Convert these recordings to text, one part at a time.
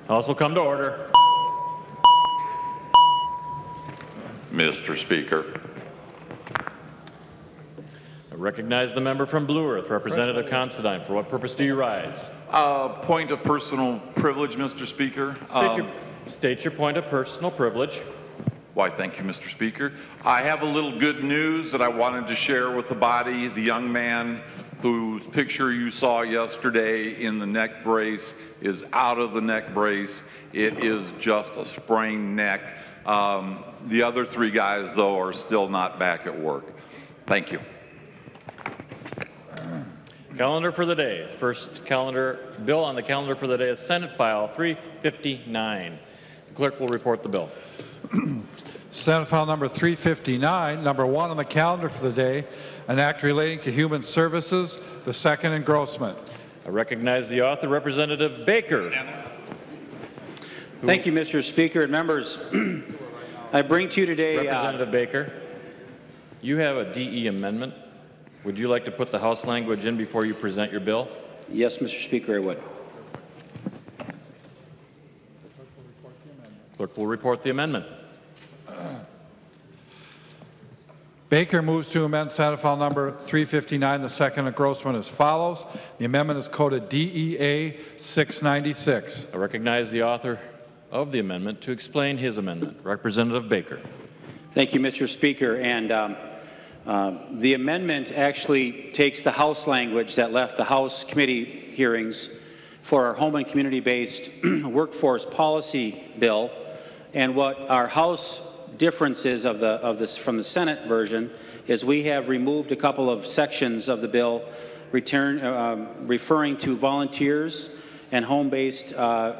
House will come to order. Mr. Speaker. I recognize the member from Blue Earth, Representative Considine. For what purpose do you rise? Point of personal privilege, Mr. Speaker. State your point of personal privilege. Why, thank you, Mr. Speaker. I have a little good news that I wanted to share with the body. The young man whose picture you saw yesterday in the neck brace is out of the neck brace. It is just a sprained neck. The other 3 guys, though, are still not back at work. Thank you. Calendar for the day. First bill on the calendar for the day is Senate File 359. The clerk will report the bill. Senate File number 359, number 1 on the calendar for the day, an act relating to human services, the second engrossment. I recognize the author, Representative Baker. Thank you, Mr. Speaker and members. I bring to you today... Representative Baker, you have a DE amendment. Would you like to put the House language in before you present your bill? Yes, Mr. Speaker, I would. Clerk will report the amendment. Baker moves to amend Senate File number 359, the second engrossment as follows. The amendment is coded DEA 696. I recognize the author of the amendment to explain his amendment. Representative Baker. Thank you, Mr. Speaker. And the amendment actually takes the House language that left the House committee hearings for our home and community-based workforce policy bill, and what our House difference is of this from the Senate version is we have removed a couple of sections of the bill referring to volunteers and home-based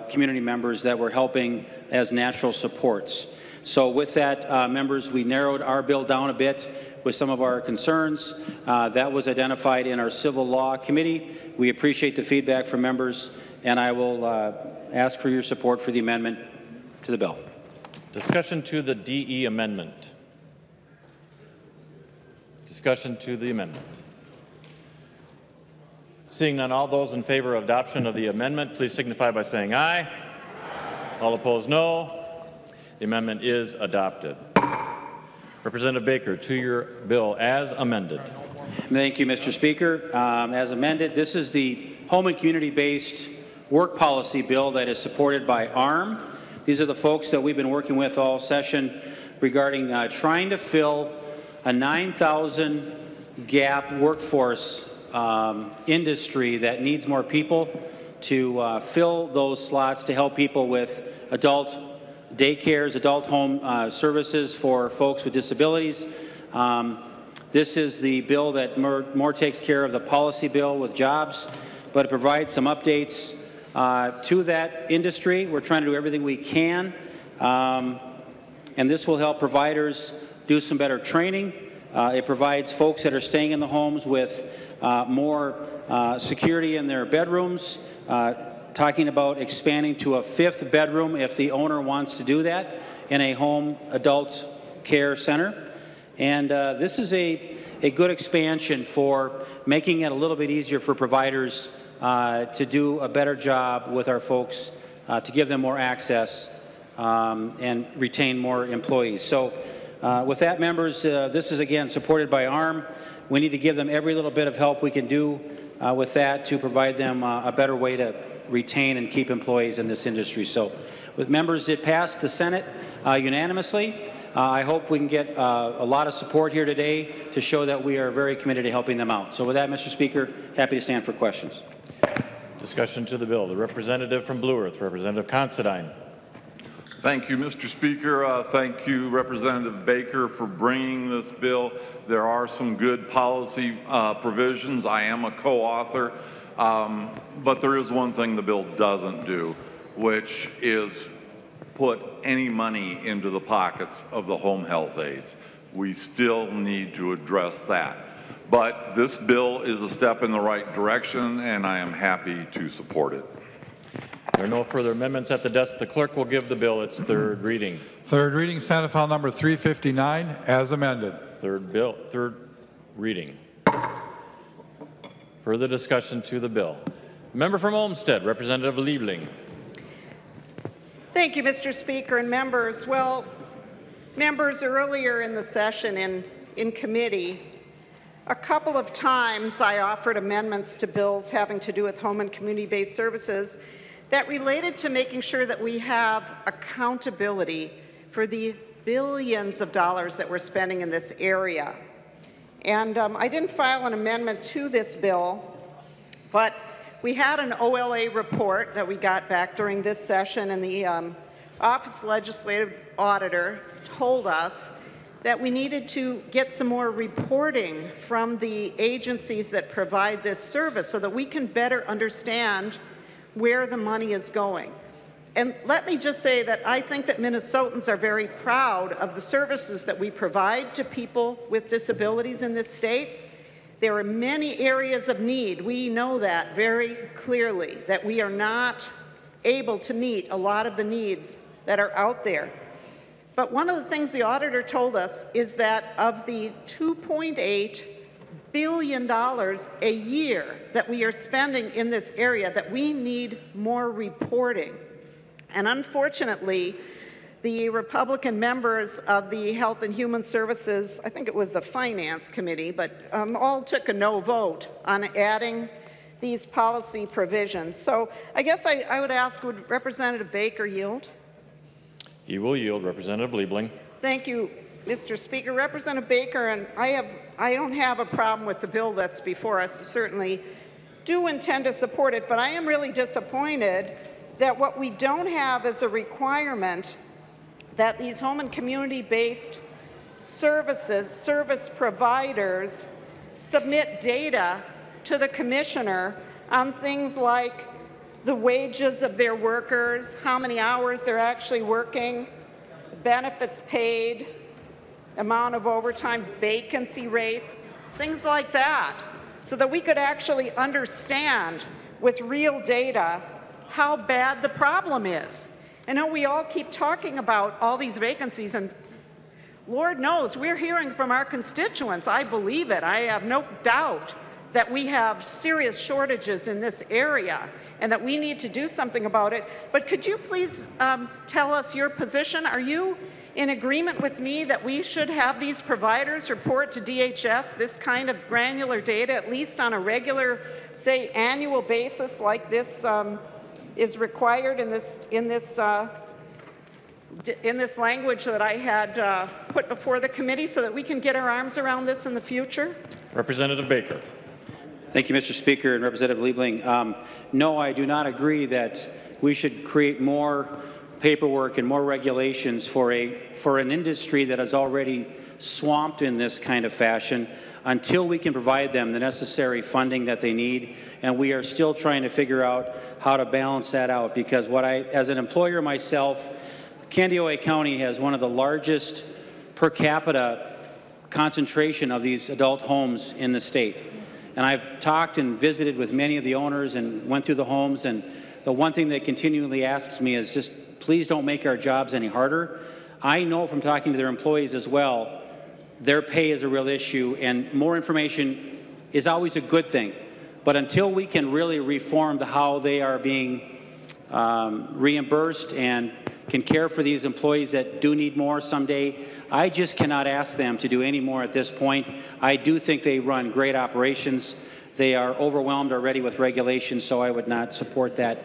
community members that were helping as natural supports. So with that, members, we narrowed our bill down a bit with some of our concerns. That was identified in our Civil Law Committee. We appreciate the feedback from members, and I will ask for your support for the amendment to the bill. Discussion to the DE amendment. Discussion to the amendment. Seeing none, all those in favor of adoption of the amendment, please signify by saying aye. Aye. All opposed, no. The amendment is adopted. Representative Baker, to your bill as amended. Thank you, Mr. Speaker. As amended, this is the home and community-based work policy bill that is supported by ARM. These are the folks that we've been working with all session regarding trying to fill a 9,000 gap workforce industry that needs more people to fill those slots to help people with adult daycares, adult home services for folks with disabilities. This is the bill that more takes care of the policy bill with jobs, but it provides some updates to that industry. We're trying to do everything we can, and this will help providers do some better training. It provides folks that are staying in the homes with more security in their bedrooms, talking about expanding to a 5th bedroom if the owner wants to do that in a home adult care center. And this is a good expansion for making it a little bit easier for providers to do a better job with our folks, to give them more access and retain more employees. So with that, members, this is again supported by ARM. We need to give them every little bit of help we can do with that to provide them a better way to retain and keep employees in this industry. So with members, it passed the Senate unanimously. I hope we can get a lot of support here today to show that we are very committed to helping them out. So with that, Mr. Speaker, happy to stand for questions. Discussion to the bill. The representative from Blue Earth, Representative Considine. Thank you, Mr. Speaker. Thank you, Representative Baker, for bringing this bill. There are some good policy provisions. I am a co-author, but there is one thing the bill doesn't do, which is put any money into the pockets of the home health aides. We still need to address that. But this bill is a step in the right direction, and I am happy to support it. There are no further amendments at the desk. The clerk will give the bill its third reading. Third reading, Senate File number 359, as amended. Third reading. Further discussion to the bill. Member from Olmsted, Representative Liebling. Thank you, Mr. Speaker and members. Well, members, earlier in the session in committee, a couple of times I offered amendments to bills having to do with home and community-based services that related to making sure that we have accountability for the billions of dollars that we're spending in this area. And I didn't file an amendment to this bill, but we had an OLA report that we got back during this session, and the Office of Legislative Auditor told us that we needed to get some more reporting from the agencies that provide this service so that we can better understand where the money is going. And let me just say that I think that Minnesotans are very proud of the services that we provide to people with disabilities in this state. There are many areas of need. We know that very clearly, that we are not able to meet a lot of the needs that are out there. But one of the things the auditor told us is that of the $2.8 billion a year that we are spending in this area, that we need more reporting. And unfortunately, the Republican members of the Health and Human Services, I think it was the Finance Committee, but all took a no vote on adding these policy provisions. So I guess I would ask, would Representative Baker yield? He will yield. Representative Liebling. Thank you, Mr. Speaker. Representative Baker, and I don't have a problem with the bill that's before us. I certainly do intend to support it, but I am really disappointed that what we don't have is a requirement that these home and community-based service providers submit data to the commissioner on things like the wages of their workers, how many hours they're actually working, benefits paid, amount of overtime, vacancy rates, things like that, so that we could actually understand with real data how bad the problem is. I know we all keep talking about all these vacancies, and Lord knows we're hearing from our constituents. I believe it. I have no doubt that we have serious shortages in this area and that we need to do something about it. But could you please tell us your position? Are you in agreement with me that we should have these providers report to DHS this kind of granular data, at least on a regular, say, annual basis like this is required in this language that I had put before the committee, so that we can get our arms around this in the future? Representative Baker. Thank you, Mr. Speaker and Representative Liebling. No, I do not agree that we should create more paperwork and more regulations for an industry that is already swamped in this kind of fashion until we can provide them the necessary funding that they need. And we are still trying to figure out how to balance that out, because as an employer myself, Candiota County has one of the largest per capita concentration of these adult homes in the state. And I've talked and visited with many of the owners and went through the homes, and the one thing they continually asks me is just, please don't make our jobs any harder. I know from talking to their employees as well, their pay is a real issue, and more information is always a good thing. But until we can really reform how they are being reimbursed and can care for these employees that do need more someday, I just cannot ask them to do any more at this point. I do think they run great operations. They are overwhelmed already with regulations, so I would not support that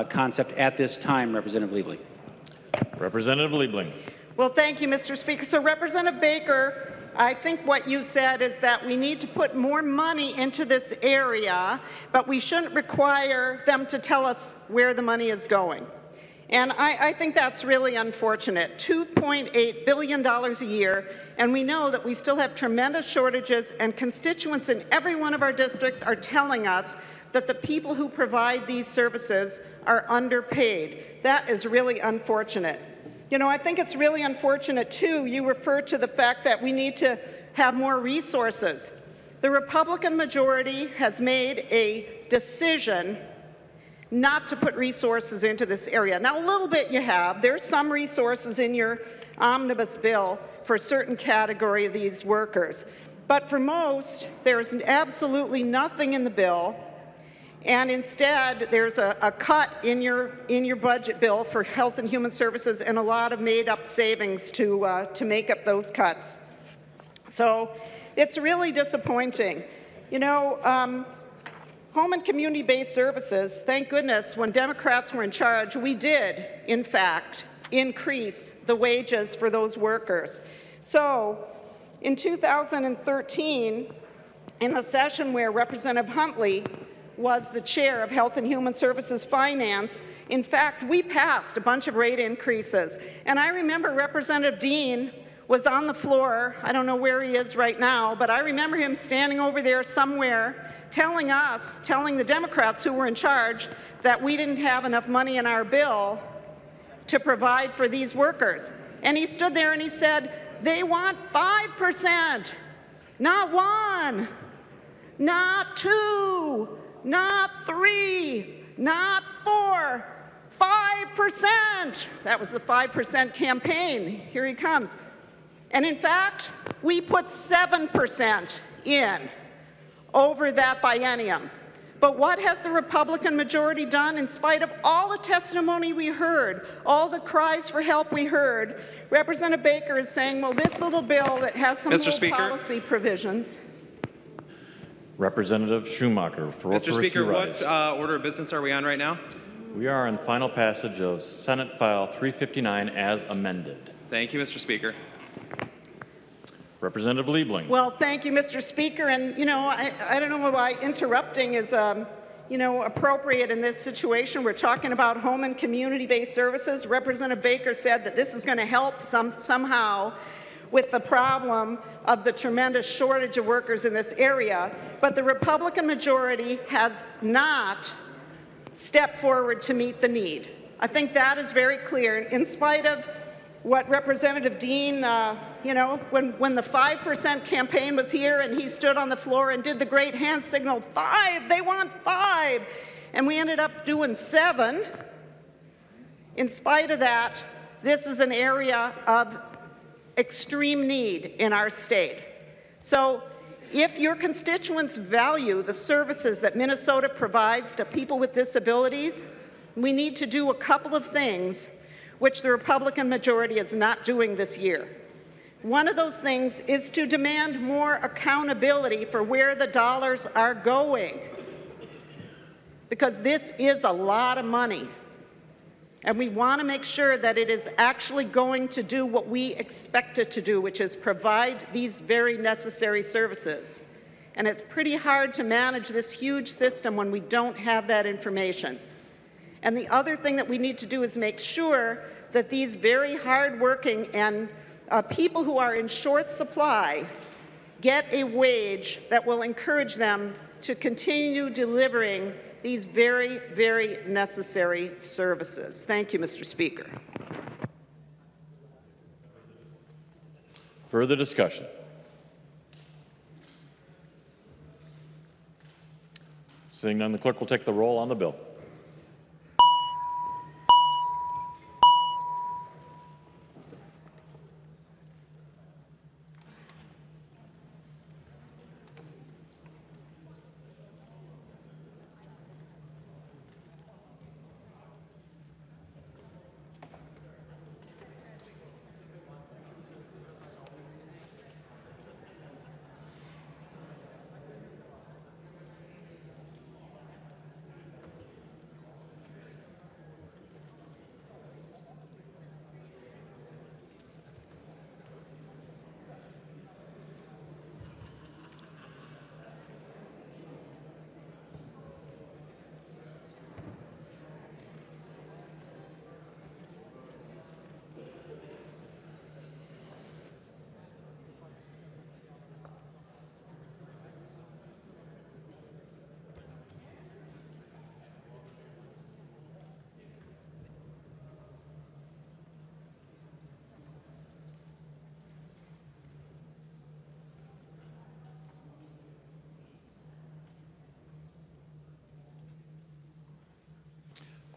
concept at this time, Representative Liebling. Representative Liebling. Well, thank you, Mr. Speaker. So, Representative Baker, I think what you said is that we need to put more money into this area, but we shouldn't require them to tell us where the money is going. And I think that's really unfortunate. $2.8 billion a year, and we know that we still have tremendous shortages, and constituents in every one of our districts are telling us that the people who provide these services are underpaid. That is really unfortunate. You know, I think it's really unfortunate, too, you refer to the fact that we need to have more resources. The Republican majority has made a decision not to put resources into this area. Now, a little bit you have. There's some resources in your omnibus bill for a certain category of these workers. But for most, there's absolutely nothing in the bill. And instead, there's a cut in your budget bill for Health and Human Services and a lot of made-up savings to make up those cuts. So it's really disappointing. You know, home and community-based services, thank goodness, when Democrats were in charge, we did, in fact, increase the wages for those workers. So in 2013, in the session where Representative Huntley was the chair of Health and Human Services Finance, in fact, we passed a bunch of rate increases. And I remember Representative Dean was on the floor, I don't know where he is right now, but I remember him standing over there somewhere telling the Democrats who were in charge that we didn't have enough money in our bill to provide for these workers. And he stood there and he said, they want 5%, not 1, not 2, not 3, not 4, 5%. That was the 5% campaign. Here he comes. And in fact, we put 7% in over that biennium. But what has the Republican majority done? In spite of all the testimony we heard, all the cries for help we heard, Representative Baker is saying, well, this little bill that has some little policy provisions. Representative Schumacher. Mr. Speaker, what order of business are we on right now? We are on final passage of Senate File 359 as amended. Thank you, Mr. Speaker. Representative Liebling. Well, thank you, Mr. Speaker. And, you know, I don't know why interrupting is, you know, appropriate in this situation. We're talking about home and community-based services. Representative Baker said that this is going to help somehow with the problem of the tremendous shortage of workers in this area. But the Republican majority has not stepped forward to meet the need. I think that is very clear. In spite of what Representative Dean, you know, when the 5% campaign was here and he stood on the floor and did the great hand signal, 5, they want 5, and we ended up doing 7. In spite of that, this is an area of extreme need in our state. So if your constituents value the services that Minnesota provides to people with disabilities, we need to do a couple of things which the Republican majority is not doing this year. One of those things is to demand more accountability for where the dollars are going, because this is a lot of money. And we want to make sure that it is actually going to do what we expect it to do, which is provide these very necessary services. And it's pretty hard to manage this huge system when we don't have that information. And the other thing that we need to do is make sure that these very hardworking and people who are in short supply get a wage that will encourage them to continue delivering these very, very necessary services. Thank you, Mr. Speaker. Further discussion? Seeing none, the clerk will take the roll on the bill.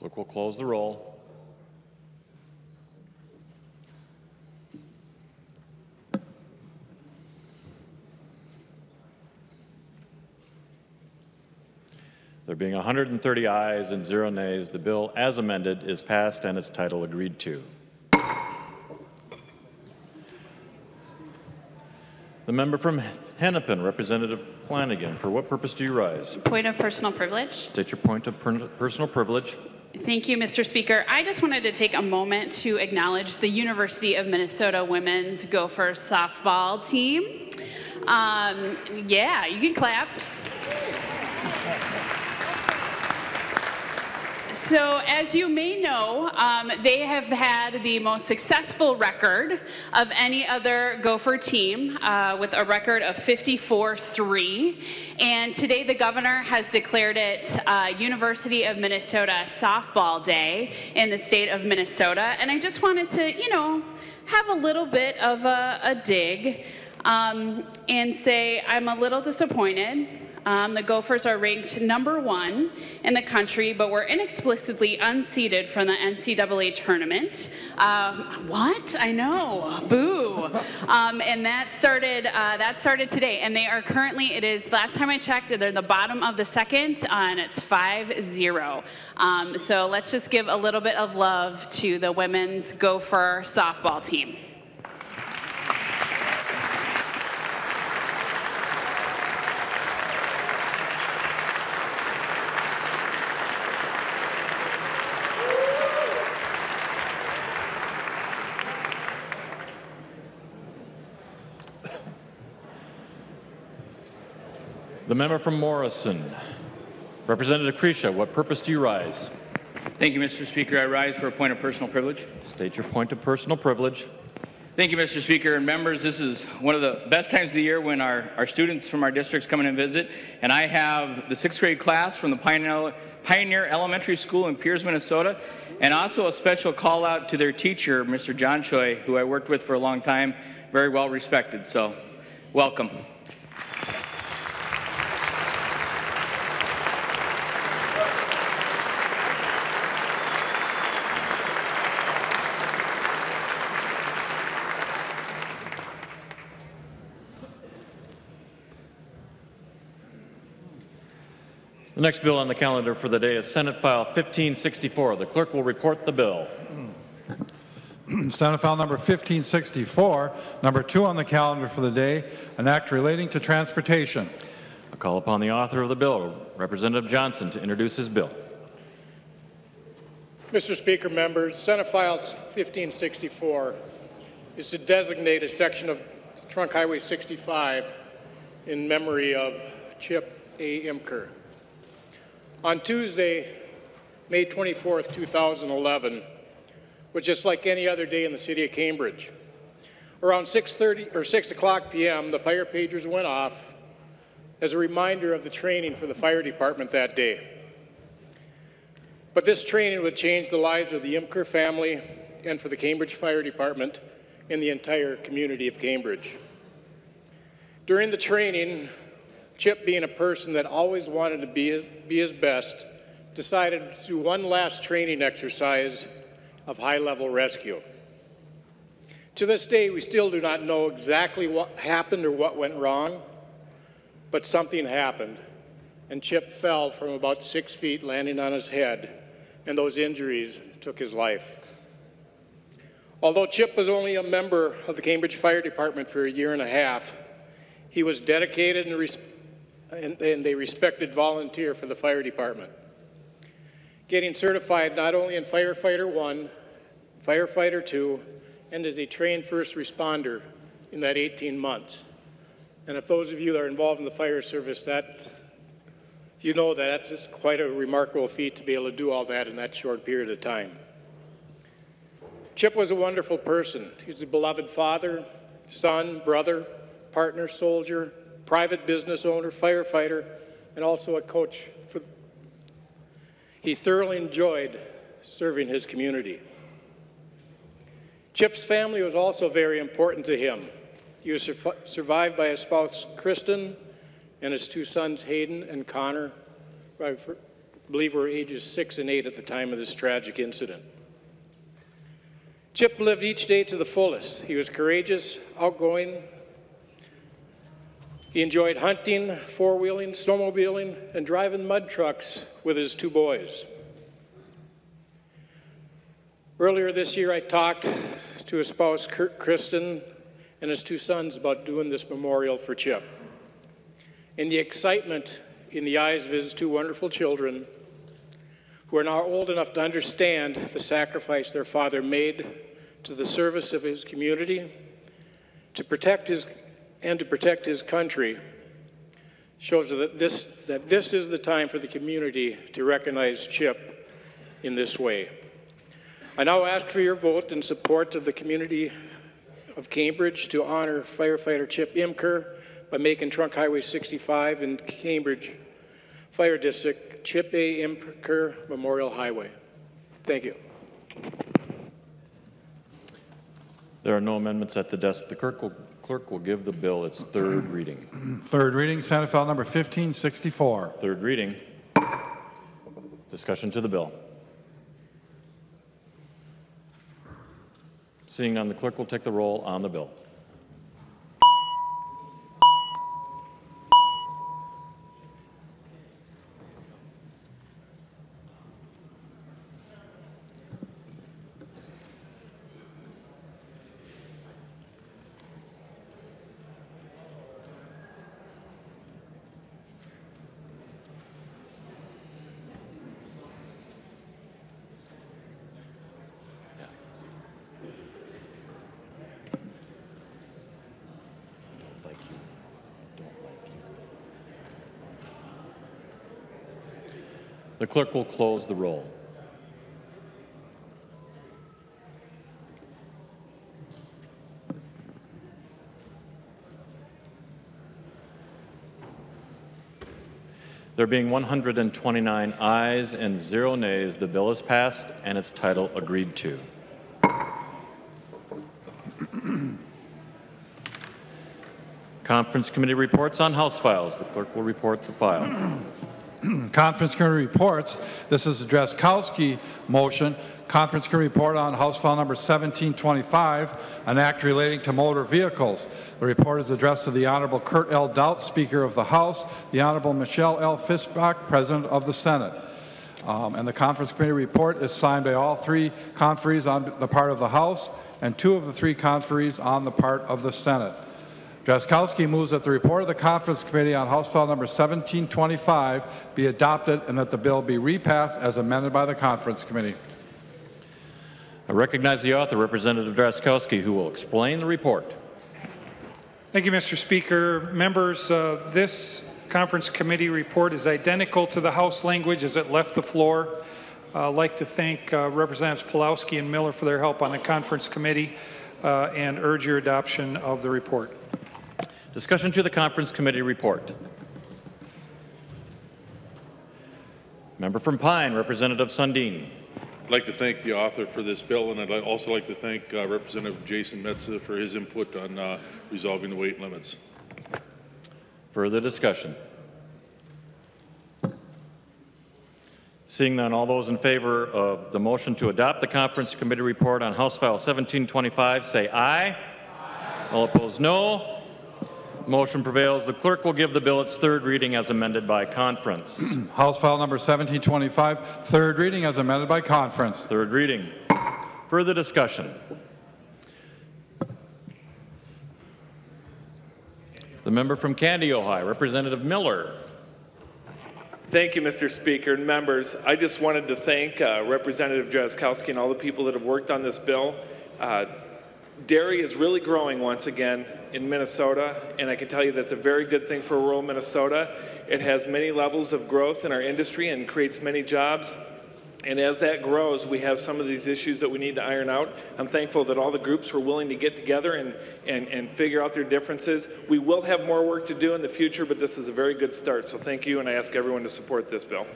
Clerk will close the roll. There being 130 ayes and 0 nays, the bill as amended is passed and its title agreed to. The member from Hennepin, Representative Flanagan, for what purpose do you rise? Point of personal privilege. State your point of personal privilege. Thank you, Mr. Speaker. I just wanted to take a moment to acknowledge the University of Minnesota women's Gophers softball team. Yeah, you can clap. So as you may know, they have had the most successful record of any other Gopher team with a record of 54-3. And today the governor has declared it University of Minnesota Softball Day in the state of Minnesota. And I just wanted to, have a little bit of a dig and say I'm a little disappointed. The Gophers are ranked #1 in the country, but were inexplicably unseeded from the NCAA tournament. What? I know. Boo. And that started today. And they are currently, last time I checked, they're the bottom of the second, and it's 5-0. So let's just give a little bit of love to the women's Gopher softball team. The member from Morrison, Representative Kresha, what purpose do you rise? Thank you, Mr. Speaker. I rise for a point of personal privilege. State your point of personal privilege. Thank you, Mr. Speaker. And members, this is one of the best times of the year when our students from our districts come in and visit. And I have the 6th grade class from the Pioneer Elementary School in Pierce, Minnesota, and also a special call out to their teacher, Mr. John Choi, who I worked with for a long time, very well respected. So, welcome. The next bill on the calendar for the day is Senate File 1564. The clerk will report the bill. Senate File number 1564, number 2 on the calendar for the day, an act relating to transportation. I call upon the author of the bill, Representative Johnson, to introduce his bill. Mr. Speaker, members, Senate File 1564 is to designate a section of Trunk Highway 65 in memory of Chip A. Imker. On Tuesday, May 24th, 2011, was just like any other day in the city of Cambridge. Around 6 o'clock p.m., the fire pagers went off as a reminder of the training for the fire department that day. But this training would change the lives of the Imker family and for the Cambridge Fire Department and the entire community of Cambridge. During the training, Chip, being a person that always wanted to be his best, decided to do one last training exercise of high-level rescue. To this day, we still do not know exactly what happened or what went wrong, but something happened, and Chip fell from about 6 feet, landing on his head, and those injuries took his life. Although Chip was only a member of the Cambridge Fire Department for a year and a half, he was dedicated and a respected volunteer for the fire department, getting certified not only in Firefighter 1, Firefighter 2, and as a trained first responder in that 18 months. And if those of you that are involved in the fire service, you know that that's just quite a remarkable feat to be able to do all that in that short period of time. Chip was a wonderful person. He was a beloved father, son, brother, partner, soldier, private business owner, firefighter, and also a coach. He thoroughly enjoyed serving his community. Chip's family was also very important to him. He was survived by his spouse, Kristen, and his 2 sons, Hayden and Connor, who I believe were ages 6 and 8 at the time of this tragic incident. Chip lived each day to the fullest. He was courageous, outgoing, He enjoyed hunting, four-wheeling, snowmobiling, and driving mud trucks with his two boys. Earlier this year, I talked to his spouse, Kristen, and his two sons about doing this memorial for Chip. And the excitement in the eyes of his two wonderful children, who are now old enough to understand the sacrifice their father made to the service of his community, to protect his country, shows that this is the time for the community to recognize Chip in this way. I now ask for your vote in support of the community of Cambridge to honor firefighter Chip Imker by making Trunk Highway 65 in Cambridge Fire District Chip A. Imker Memorial Highway. Thank you. There are no amendments at the desk. The clerk will give the bill its third reading. Third reading, Senate File Number 1564. Third reading. Discussion to the bill. Seeing none, the clerk will take the roll on the bill. The clerk will close the roll. There being 129 ayes and 0 nays, the bill is passed and its title agreed to. Conference committee reports on House files. The clerk will report the file. Conference committee reports. This is the Drazkowski motion. Conference committee report on House File Number 1725, an act relating to motor vehicles. The report is addressed to the Honorable Kurt L. Doudt, Speaker of the House, the Honorable Michelle L. Fischbach, President of the Senate. And the conference committee report is signed by all three conferees on the part of the House and 2 of the 3 conferees on the part of the Senate. Drazkowski moves that the report of the Conference Committee on House File Number 1725 be adopted and that the bill be repassed as amended by the Conference Committee. I recognize the author, Representative Drazkowski, who will explain the report. Thank you, Mr. Speaker. Members, this Conference Committee report is identical to the House language as it left the floor. I'd like to thank Representatives Pulowski and Miller for their help on the Conference Committee and urge your adoption of the report. Discussion to the Conference Committee report. Member from Pine, Representative Sundin. I'd like to thank the author for this bill, and I'd also like to thank Representative Jason Metza for his input on resolving the weight limits. Further discussion. Seeing none, all those in favor of the motion to adopt the Conference Committee report on House File 1725 say aye. Aye. All opposed, no. Motion prevails. The clerk will give the bill its third reading as amended by conference. House File Number 1725, third reading as amended by conference. Third reading. Further discussion. The member from Candy, Ohio, Representative Miller. Thank you, Mr. Speaker and members. I just wanted to thank Representative Drazkowski and all the people that have worked on this bill. Dairy is really growing once again in Minnesota, and I can tell you that's a very good thing for rural Minnesota. It has many levels of growth in our industry and creates many jobs. And as that grows, we have some of these issues that we need to iron out. I'm thankful that all the groups were willing to get together and figure out their differences. We will have more work to do in the future, but this is a very good start. So thank you, and I ask everyone to support this bill.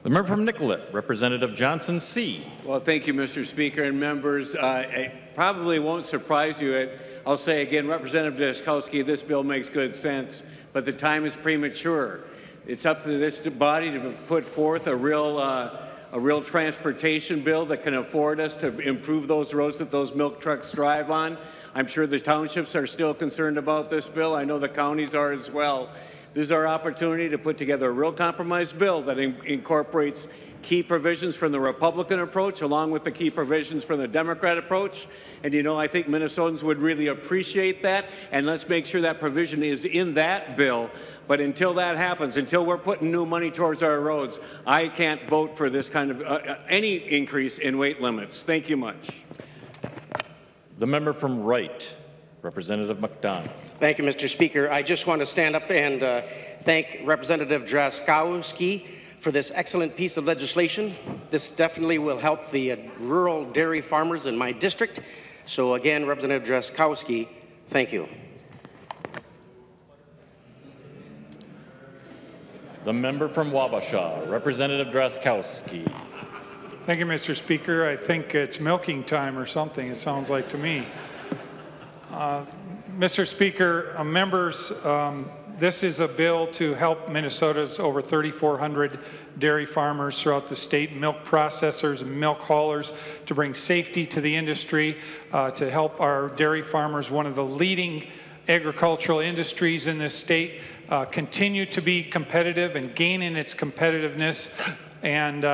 The member from Nicollet, Representative Johnson C. Well, thank you, Mr. Speaker and members. It probably won't surprise you. I'll say again, Representative Drazkowski, this bill makes good sense, but the time is premature. It's up to this body to put forth a real real transportation bill that can afford us to improve those roads that those milk trucks drive on. I'm sure the townships are still concerned about this bill. I know the counties are as well. This is our opportunity to put together a real compromise bill that incorporates key provisions from the Republican approach along with the key provisions from the Democrat approach. And you know, I think Minnesotans would really appreciate that, and let's make sure that provision is in that bill. But until that happens, until we're putting new money towards our roads, I can't vote for this kind of any increase in weight limits. Thank you much. The member from Wright, Representative McDonald. Thank you, Mr. Speaker. I just want to stand up and thank Representative Drazkowski for this excellent piece of legislation. This definitely will help the rural dairy farmers in my district. So again, Representative Drazkowski, thank you. The member from Wabasha, Representative Drazkowski. Thank you, Mr. Speaker. I think it's milking time or something, it sounds like to me. Mr. Speaker, members, this is a bill to help Minnesota's over 3,400 dairy farmers throughout the state, milk processors and milk haulers, to bring safety to the industry, to help our dairy farmers, one of the leading agricultural industries in this state, continue to be competitive and gain in its competitiveness. And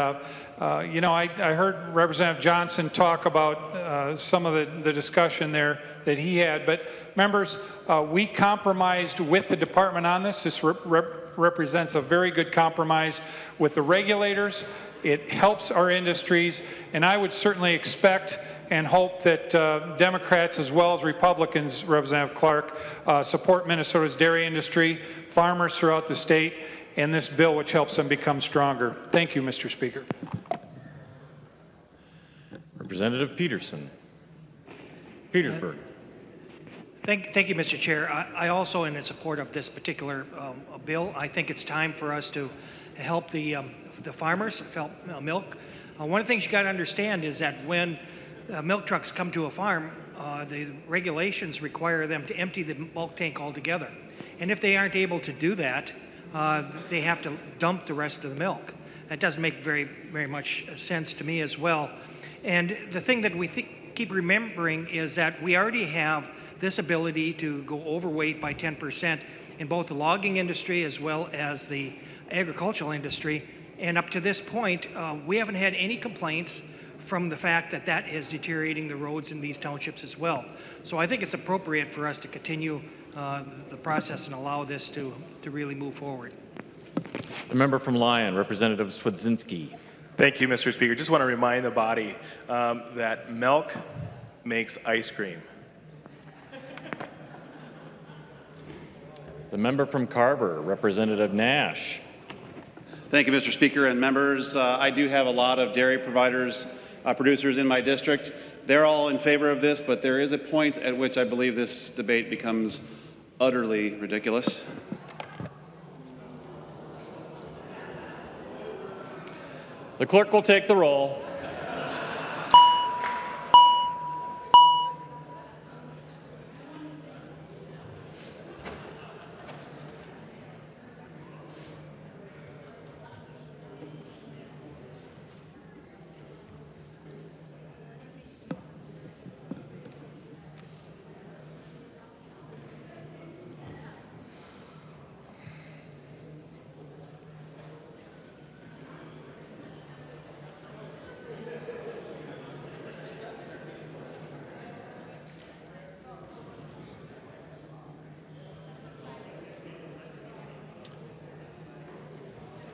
you know, I heard Representative Johnson talk about some of the discussion there that he had. But members, we compromised with the department on this. This represents a very good compromise with the regulators. It helps our industries. And I would certainly expect and hope that Democrats as well as Republicans, Representative Clark, support Minnesota's dairy industry, farmers throughout the state, and this bill which helps them become stronger. Thank you, Mr. Speaker. Representative Peterson. Petersburg. Thank you, Mr. Chair. I also am in support of this particular bill. I think it's time for us to help the farmers, help milk. One of the things you got to understand is that when milk trucks come to a farm, the regulations require them to empty the bulk tank altogether. And if they aren't able to do that, they have to dump the rest of the milk. That doesn't make very much sense to me as well. And the thing that we keep remembering is that we already have this ability to go overweight by 10% in both the logging industry as well as the agricultural industry. And up to this point, we haven't had any complaints from the fact that that is deteriorating the roads in these townships as well. So I think it's appropriate for us to continue the process and allow this to really move forward. The member from Lyon, Representative Swedzinski. Thank you, Mr. Speaker. Just want to remind the body that milk makes ice cream. The member from Carver, Representative Nash. Thank you, Mr. Speaker and members. I do have a lot of dairy providers, producers in my district. They're all in favor of this, but there is a point at which I believe this debate becomes utterly ridiculous. The clerk will take the roll.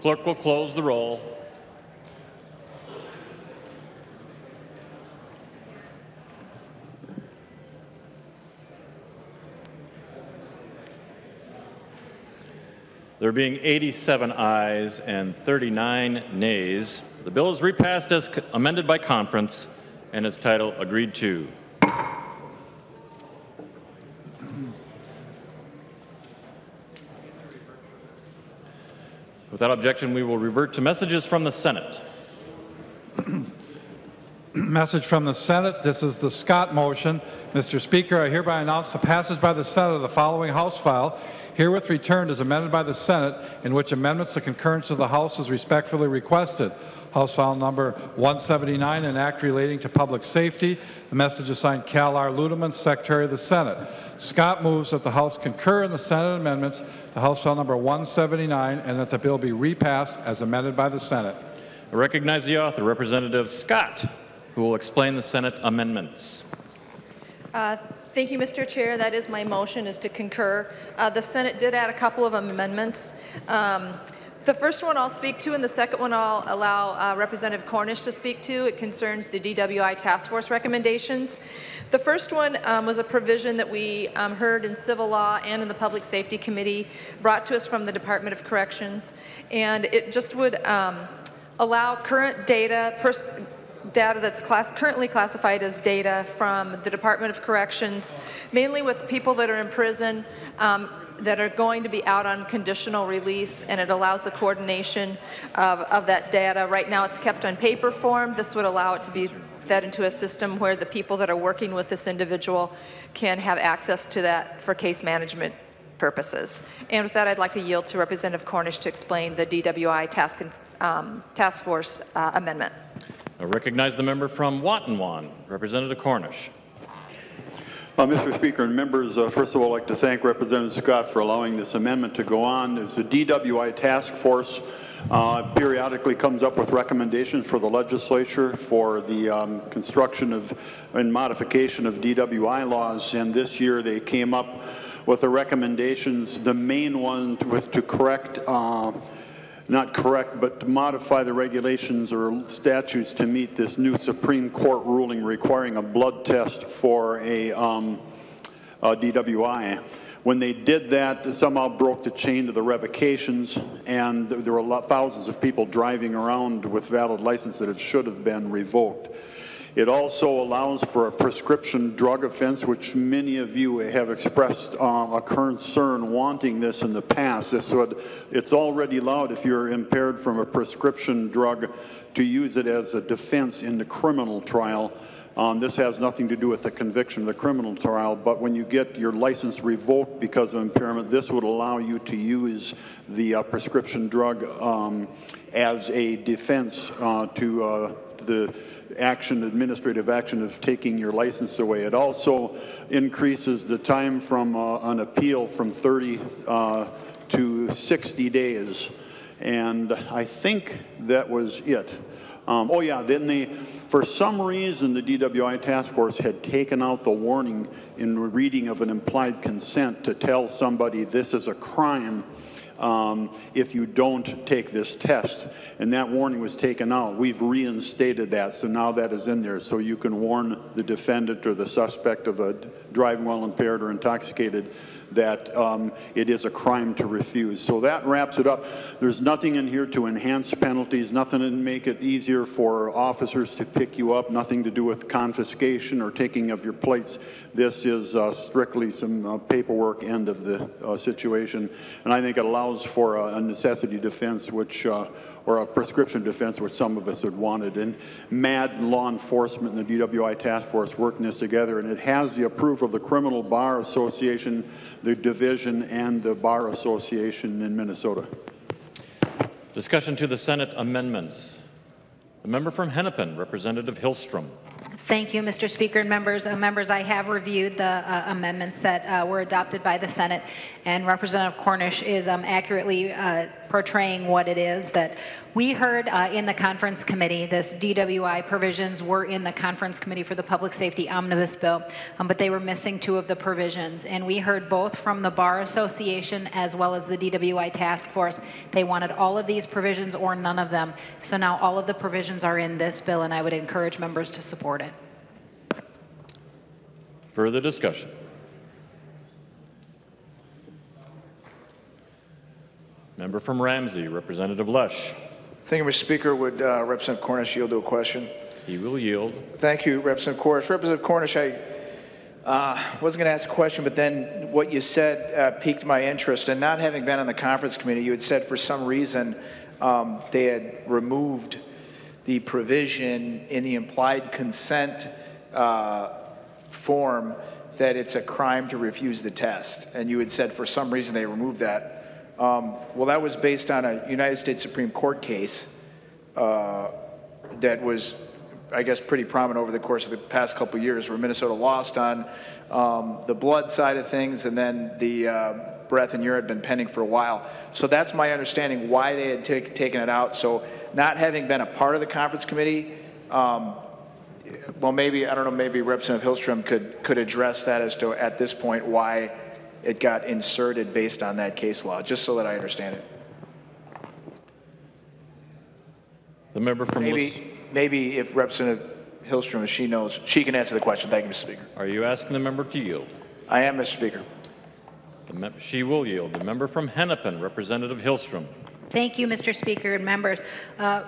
Clerk will close the roll. There being 87 ayes and 39 nays, the bill is repassed as amended by conference and its title agreed to. Without objection, we will revert to messages from the Senate. Message from the Senate. This is the Scott motion. Mr. Speaker, I hereby announce the passage by the Senate of the following House file, herewith returned as amended by the Senate, in which amendments to concurrence of the House is respectfully requested. House File Number 179, an act relating to public safety. The message is signed Cal R. Ludeman, Secretary of the Senate. Scott moves that the House concur in the Senate amendments to House File Number 179 and that the bill be repassed as amended by the Senate. I recognize the author, Representative Scott, who will explain the Senate amendments. Thank you, Mr. Chair. That is my motion, is to concur. The Senate did add a couple of amendments. The first one I'll speak to, and the second one I'll allow Representative Cornish to speak to. It concerns the DWI task force recommendations. The first one was a provision that we heard in civil law and in the Public Safety Committee, brought to us from the Department of Corrections, and it just would allow current data that's currently classified as data from the Department of Corrections, mainly with people that are in prison that are going to be out on conditional release, and it allows the coordination of that data. Right now it's kept on paper form. This would allow it to be fed into a system where the people that are working with this individual can have access to that for case management purposes. And with that, I'd like to yield to Representative Cornish to explain the DWI task force amendment. I recognize the member from Watonwan, Representative Cornish. Mr. Speaker and members, first of all, I'd like to thank Representative Scott for allowing this amendment to go on. As the DWI task force periodically comes up with recommendations for the legislature for the construction of and modification of DWI laws, and this year they came up with the recommendations. The main one was to correct not correct, but to modify the regulations or statutes to meet this new Supreme Court ruling requiring a blood test for a DWI. When they did that, it somehow broke the chain to the revocations, and there were thousands of people driving around with valid license that it should have been revoked. It also allows for a prescription drug offense, which many of you have expressed a concern wanting this in the past. It's already allowed, if you're impaired from a prescription drug, to use it as a defense in the criminal trial. This has nothing to do with the conviction of the criminal trial, but when you get your license revoked because of impairment, this would allow you to use the prescription drug as a defense to the administrative action of taking your license away. It also increases the time from an appeal from 30 to 60 days. And I think that was it. Oh yeah, then for some reason the DWI task force had taken out the warning in reading of an implied consent to tell somebody this is a crime if you don't take this test. And that warning was taken out. We've reinstated that, so now that is in there, so you can warn the defendant or the suspect of a driving while impaired or intoxicated that it is a crime to refuse. So that wraps it up. There's nothing in here to enhance penalties, nothing to make it easier for officers to pick you up, nothing to do with confiscation or taking of your plates. This is strictly some paperwork end of the situation. And I think it allows for a necessity defense, which or a prescription defense, which some of us had wanted. And MAD law enforcement and the DWI task force working this together, and it has the approval of the Criminal Bar Association, the division, and the Bar Association in Minnesota. Discussion to the Senate amendments. The member from Hennepin, Representative Hillstrom. Thank you, Mr. Speaker and members. Members, I have reviewed the amendments that were adopted by the Senate, and Representative Cornish is accurately portraying what it is that we heard in the conference committee. This DWI provisions were in the conference committee for the Public Safety Omnibus Bill, but they were missing two of the provisions. And we heard both from the Bar Association as well as the DWI Task Force. They wanted all of these provisions or none of them. So now all of the provisions are in this bill, and I would encourage members to support it. Further discussion? Member from Ramsey, Representative Lush. Thank you, Mr. Speaker. Would Representative Cornish yield to a question? He will yield. Thank you, Representative Cornish. Representative Cornish, I wasn't going to ask a question, but then what you said piqued my interest. And not having been on the conference committee, you had said for some reason they had removed the provision in the implied consent form that it's a crime to refuse the test. And you had said for some reason they removed that. Well, that was based on a United States Supreme Court case that was, I guess, pretty prominent over the course of the past couple of years, where Minnesota lost on the blood side of things, and then the breath and urine had been pending for a while. So that's my understanding why they had taken it out. So not having been a part of the conference committee, well, maybe, I don't know, maybe Representative Hillstrom could address that as to, at this point, why it got inserted based on that case law, just so that I understand it. The member from Maybe if Representative Hillstrom, if she knows, she can answer the question. Thank you, Mr. Speaker. Are you asking the member to yield? I am, Mr. Speaker. She will yield. The member from Hennepin, Representative Hillstrom. Thank you, Mr. Speaker and members.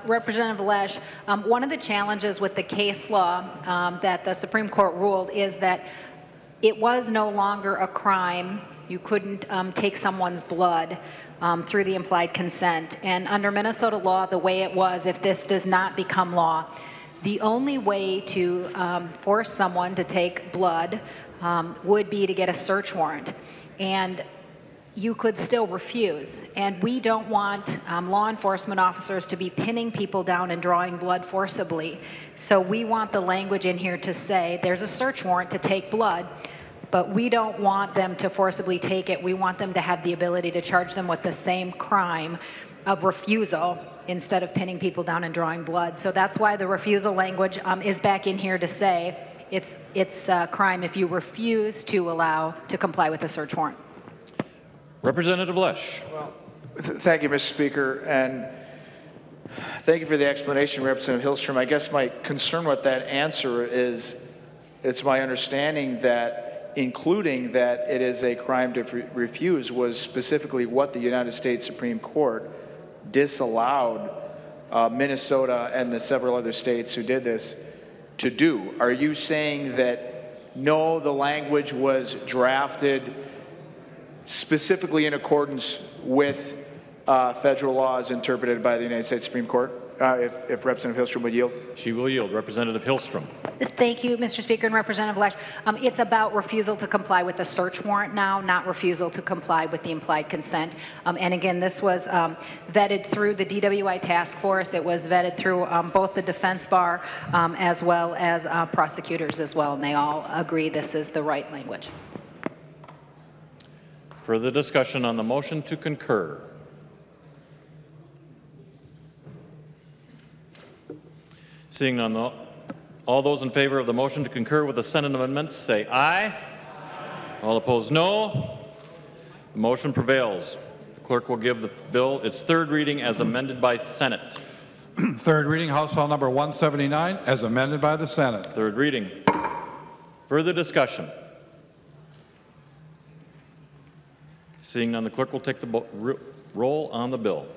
Representative Lesh, one of the challenges with the case law that the Supreme Court ruled is that it was no longer a crime. You couldn't take someone's blood through the implied consent. And under Minnesota law, the way it was, if this does not become law, the only way to force someone to take blood would be to get a search warrant. And you could still refuse. And we don't want law enforcement officers to be pinning people down and drawing blood forcibly. So we want the language in here to say there's a search warrant to take blood, but we don't want them to forcibly take it. We want them to have the ability to charge them with the same crime of refusal instead of pinning people down and drawing blood. So that's why the refusal language is back in here to say it's a crime if you refuse to allow to comply with a search warrant. Representative Lesh. Well, thank you, Mr. Speaker, and thank you for the explanation, Representative Hillstrom. I guess my concern with that answer is it's my understanding that including that it is a crime to refuse was specifically what the United States Supreme Court disallowed Minnesota and the several other states who did this to do. Are you saying that no, the language was drafted specifically in accordance with federal laws interpreted by the United States Supreme Court? If Representative Hillstrom would yield. She will yield. Representative Hillstrom. Thank you, Mr. Speaker and Representative Lesh. It's about refusal to comply with the search warrant now, not refusal to comply with the implied consent. And again, this was vetted through the DWI task force. It was vetted through both the defense bar as well as prosecutors as well, and they all agree this is the right language. Further discussion on the motion to concur. Seeing none, all those in favor of the motion to concur with the Senate amendments say aye. All opposed, no. The motion prevails. The clerk will give the bill its third reading as amended by Senate. Third reading, House File Number 179, as amended by the Senate. Third reading. Further discussion. Seeing none, the clerk will take the roll on the bill.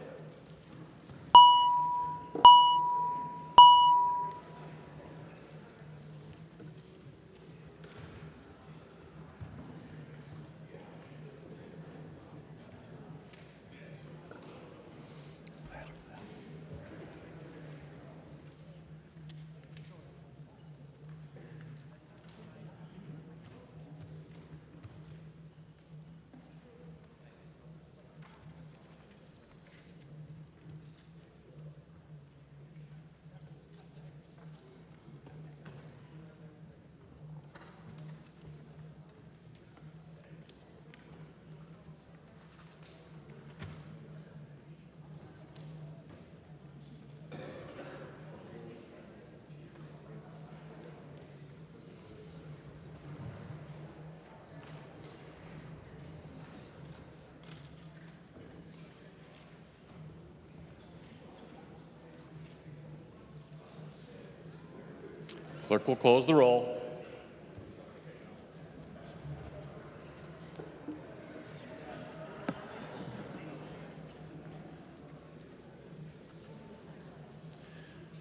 Clerk will close the roll.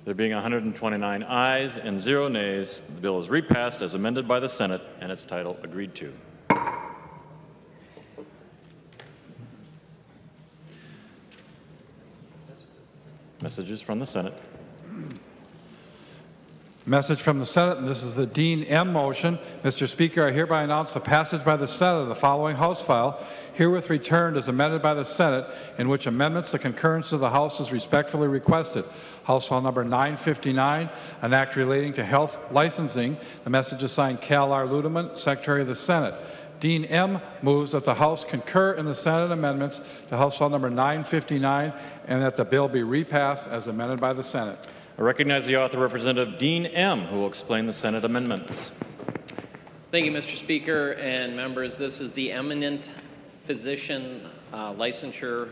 There being 129 ayes and 0 nays, the bill is repassed as amended by the Senate and its title agreed to. Messages from the Senate. Message from the Senate, and this is the Dean M. motion. Mr. Speaker, I hereby announce the passage by the Senate of the following House file, herewith returned as amended by the Senate, in which amendments to concurrence of the House is respectfully requested. House File Number 959, an act relating to health licensing. The message is signed Cal R. Ludeman, Secretary of the Senate. Dean M. moves that the House concur in the Senate amendments to House File Number 959 and that the bill be repassed as amended by the Senate. I recognize the author, Representative Dean M., who will explain the Senate amendments. Thank you, Mr. Speaker and members. This is the eminent physician licensure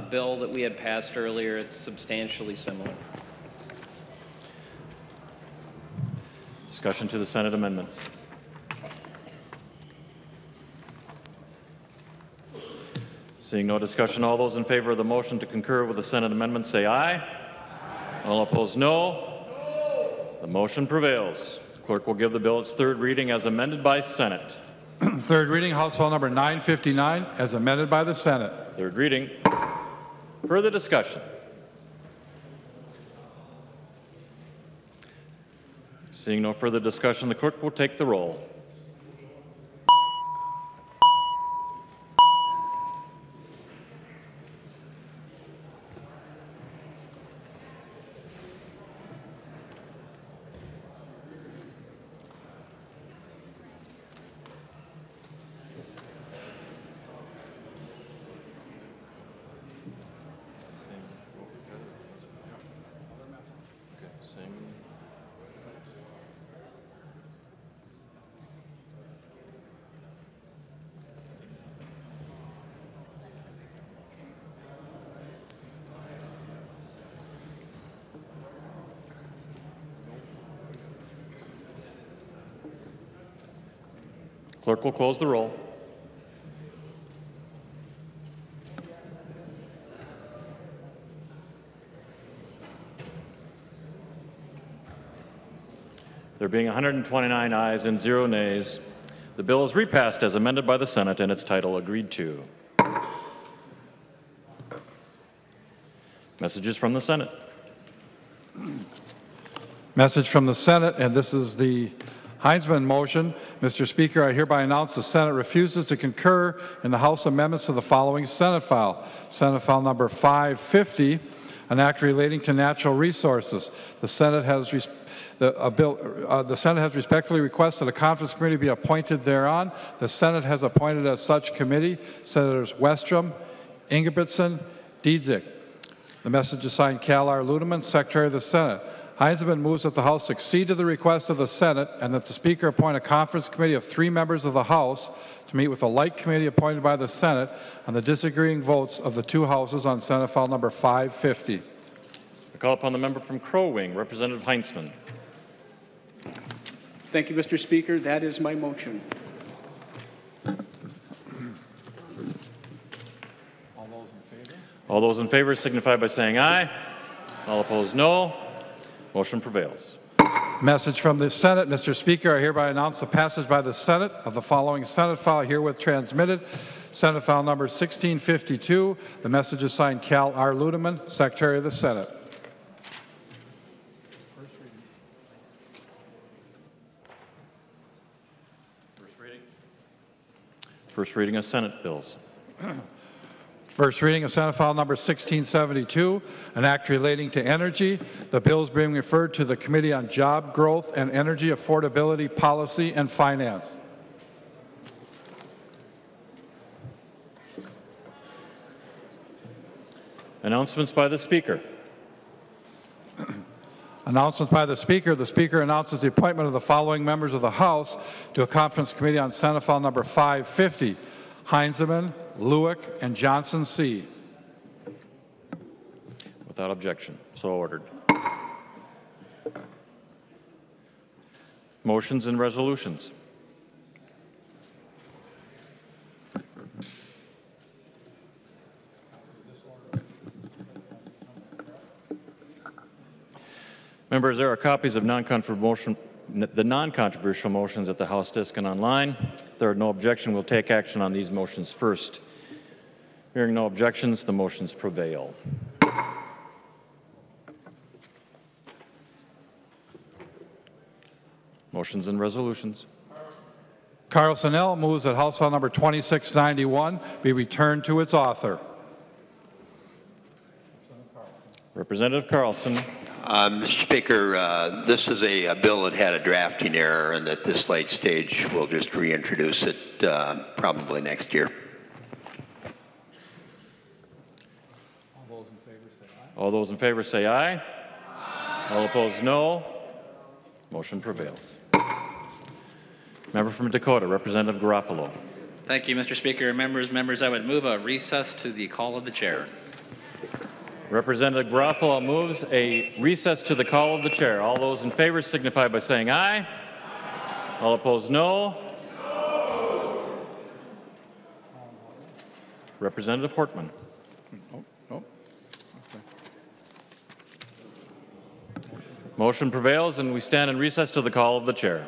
bill that we had passed earlier. It's substantially similar. Discussion to the Senate amendments. Seeing no discussion, all those in favor of the motion to concur with the Senate amendments say aye. All opposed, no. The motion prevails. Clerk will give the bill its third reading as amended by Senate. Third reading, House File Number 959, as amended by the Senate. Third reading. Further discussion. Seeing no further discussion, the clerk will take the roll. Clerk will close the roll. There being 129 ayes and 0 nays, the bill is repassed as amended by the Senate and its title agreed to. Messages from the Senate. Message from the Senate, and this is the Heinzman motion. Mr. Speaker, I hereby announce the Senate refuses to concur in the House amendments to the following Senate file. Senate File Number 550, an act relating to natural resources. The Senate has respectfully requested a conference committee be appointed thereon. The Senate has appointed as such committee Senators Westrom, Ingebrigtsen, Diedzik. The message is signed Cal R. Ludeman, Secretary of the Senate. Heinzman moves that the House accede to the request of the Senate and that the Speaker appoint a conference committee of 3 members of the House to meet with a like committee appointed by the Senate on the disagreeing votes of the 2 houses on Senate File Number 550. I call upon the member from Crow Wing, Representative Heinzman. Thank you, Mr. Speaker. That is my motion. All those in favor signify by saying aye. All opposed, no. Motion prevails. Message from the Senate. Mr. Speaker, I hereby announce the passage by the Senate of the following Senate file herewith transmitted. Senate File Number 1652. The message is signed Cal R. Ludeman, Secretary of the Senate. First reading of Senate bills. First reading of Senate File Number 1672, an act relating to energy. The bill is being referred to the Committee on Job Growth and Energy Affordability Policy and Finance. Announcements by the Speaker. Announcements by the Speaker. The Speaker announces the appointment of the following members of the House to a conference committee on Senate File Number 550. Heinzman, Lewick, and Johnson C. Without objection, so ordered. Motions and resolutions. Members, there are copies of the non-controversial motions at the House desk and online. If there are no objection, we'll take action on these motions first. Hearing no objections, the motions prevail. Motions and resolutions. Carlson L. moves that House File Number 2691 be returned to its author. Representative Carlson. Mr. Speaker, this is a bill that had a drafting error, and at this late stage, we'll just reintroduce it probably next year. All those in favor say aye. Aye. All opposed, no. Motion prevails. Member from Dakota, Representative Garofalo. Thank you, Mr. Speaker. Members, I would move a recess to the call of the chair. Representative Garofalo moves a recess to the call of the chair. All those in favor signify by saying aye. All opposed, no. Representative Hortman. Motion prevails, and we stand in recess to the call of the chair.